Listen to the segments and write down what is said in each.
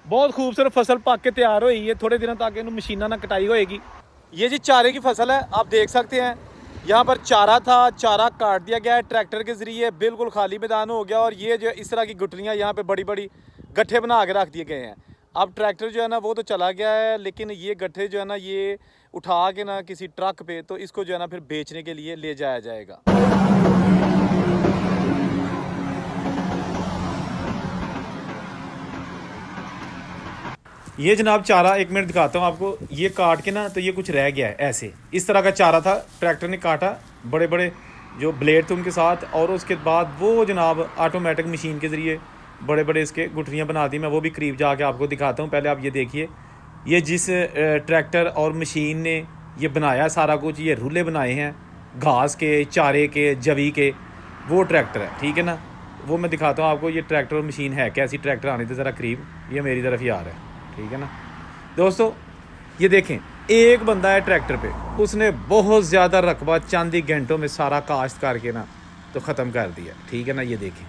बहुत खूबसूरत फसल पक के तैयार हुई है। थोड़े दिनों तक इन मशीनों ना कटाई होएगी। ये जी चारे की फसल है, आप देख सकते हैं। यहाँ पर चारा था, चारा काट दिया गया है ट्रैक्टर के ज़रिए, बिल्कुल खाली मैदान हो गया। और ये जो इस तरह की गुटलियाँ यहाँ पे बड़ी बड़ी गट्ठे बना के रख दिए गए हैं। अब ट्रैक्टर जो है ना वो तो चला गया है, लेकिन ये गट्ठे जो है ना ये उठा के ना किसी ट्रक पे, तो इसको जो है ना फिर बेचने के लिए ले जाया जाएगा। ये जनाब चारा, एक मिनट दिखाता हूँ आपको। ये काट के ना तो ये कुछ रह गया है ऐसे, इस तरह का चारा था, ट्रैक्टर ने काटा, बड़े बड़े जो ब्लेड थे उनके साथ। और उसके बाद वो जनाब ऑटोमेटिक मशीन के ज़रिए बड़े बड़े इसके गुठलियाँ बना दी। मैं वो भी करीब जाके आपको दिखाता हूँ। पहले आप ये देखिए, ये जिस ट्रैक्टर और मशीन ने ये बनाया सारा कुछ, ये रूले बनाए हैं घास के, चारे के, जवी के, वो ट्रैक्टर है, ठीक है ना। वो मैं दिखाता हूँ आपको ये ट्रैक्टर और मशीन है कैसी। ट्रैक्टर आने थे ज़रा करीब, ये मेरी तरफ ही आ रहा है, ठीक है ना दोस्तों। ये देखें, एक बंदा है ट्रैक्टर पे, उसने बहुत ज़्यादा रकबा चंद ही घंटों में सारा काश्त करके ना तो ख़त्म कर दिया, ठीक है ना। ये देखें,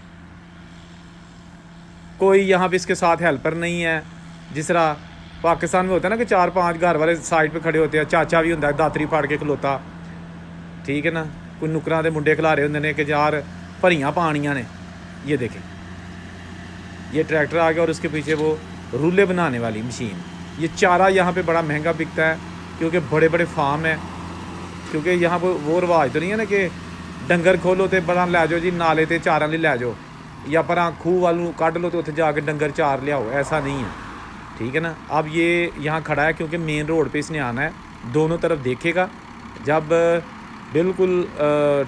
कोई यहाँ पे इसके साथ हेल्पर नहीं है। जिस तरह पाकिस्तान में होता है ना कि 4-5 घर वाले साइड पे खड़े होते हैं, चाचा भी होता है दातरी फाड़ के खलोता, ठीक है ना। कोई नुकरां दे मुंडे खिलारे होंगे ने कि यार भरियां पानियां ने। ये देखें, ये ट्रैक्टर आ गया और उसके पीछे वो रूले बनाने वाली मशीन। ये चारा यहाँ पे बड़ा महंगा बिकता है क्योंकि बड़े बड़े फार्म है। क्योंकि यहाँ पर वो रिवाज तो नहीं है ना कि डंगर खोलो तो बड़ा लै जाओ जी नाले ते चारा लै जाओ, या पर खूह वालू कढ़ लो तो उत्थे जाके डंगर चार लियाओ, ऐसा नहीं है, ठीक है ना। अब ये यहाँ खड़ा है क्योंकि मेन रोड पे इसने आना है, दोनों तरफ देखेगा। जब बिल्कुल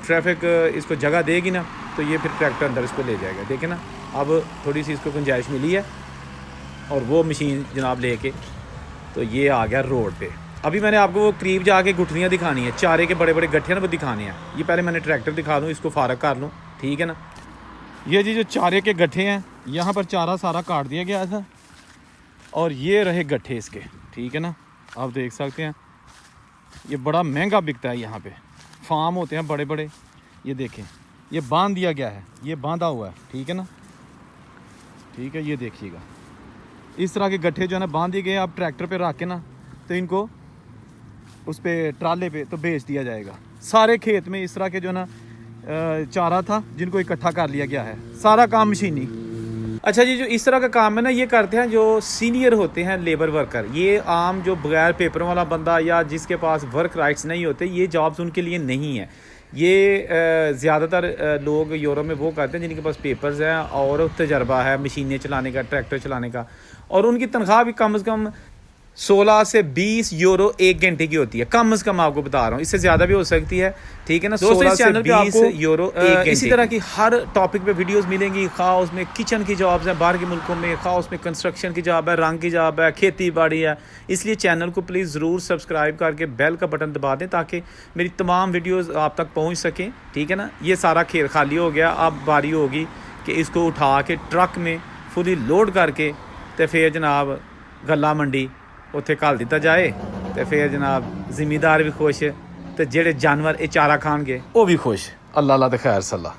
ट्रैफिक इसको जगह देगी ना तो ये फिर ट्रैक्टर अंदर इसको ले जाएगा, देखे ना। अब थोड़ी सी इसको गुंजाइश मिली है और वो मशीन जनाब लेके तो ये आ गया रोड पे। अभी मैंने आपको वो करीब जाके गुठलियाँ दिखानी है, चारे के बड़े बड़े गट्ठे ना वो दिखाने हैं। ये पहले मैंने ट्रैक्टर दिखा दूँ, इसको फारग कर लूँ, ठीक है ना। ये जी जो चारे के गट्ठे हैं, यहाँ पर चारा सारा काट दिया गया था और ये रहे गट्ठे इसके, ठीक है ना। आप देख सकते हैं ये बड़ा महंगा बिकता है। यहाँ पे फार्म होते हैं बड़े बड़े। ये देखें, ये बांध दिया गया है, ये बांधा हुआ है, ठीक है ना, ठीक है। ये देखिएगा, इस तरह के गट्ठे जो है ना बांध दिए गए। आप ट्रैक्टर पे रख के ना तो इनको उस पर ट्राले पे तो बेच दिया जाएगा। सारे खेत में इस तरह के जो है ना चारा था जिनको इकट्ठा कर लिया गया है, सारा काम मशीनी। अच्छा जी, जो इस तरह का काम है ना ये करते हैं जो सीनियर होते हैं लेबर वर्कर। ये आम जो बगैर पेपर वाला बंदा या जिसके पास वर्क राइट्स नहीं होते, ये जॉब्स उनके लिए नहीं है। ये ज़्यादातर लोग यूरोप में वो करते हैं जिनके पास पेपर्स हैं और तजर्बा है मशीनें चलाने का, ट्रैक्टर चलाने का। और उनकी तनख्वाह भी कम से कम 16 से 20 यूरो एक घंटे की होती है, कम से कम आपको बता रहा हूँ। इससे ज़्यादा भी हो सकती है, ठीक है ना। 16 से 20 यूरो एक घंटे। इसी तरह की हर टॉपिक पे वीडियोस मिलेंगी, खा उसमें किचन की जॉब्स हैं बाहर के मुल्कों में, खा उसमें कंस्ट्रक्शन की जॉब है, रंग की जॉब है, खेती बाड़ी है। इसलिए चैनल को प्लीज़ ज़रूर सब्सक्राइब करके बेल का बटन दबा दें ताकि मेरी तमाम वीडियोज़ आप तक पहुँच सकें, ठीक है ना। ये सारा खेत खाली हो गया, अब बारी होगी कि इसको उठा के ट्रक में फुली लोड करके तो फिर जनाब गला मंडी उत्थे घल दिता जाए, तो फिर जनाब जिमीदार भी खुश, तो जेड़े जानवर ये चारा खाणगे वो भी खुश। अल्लाह अल्लाह ते खैर सल्ला।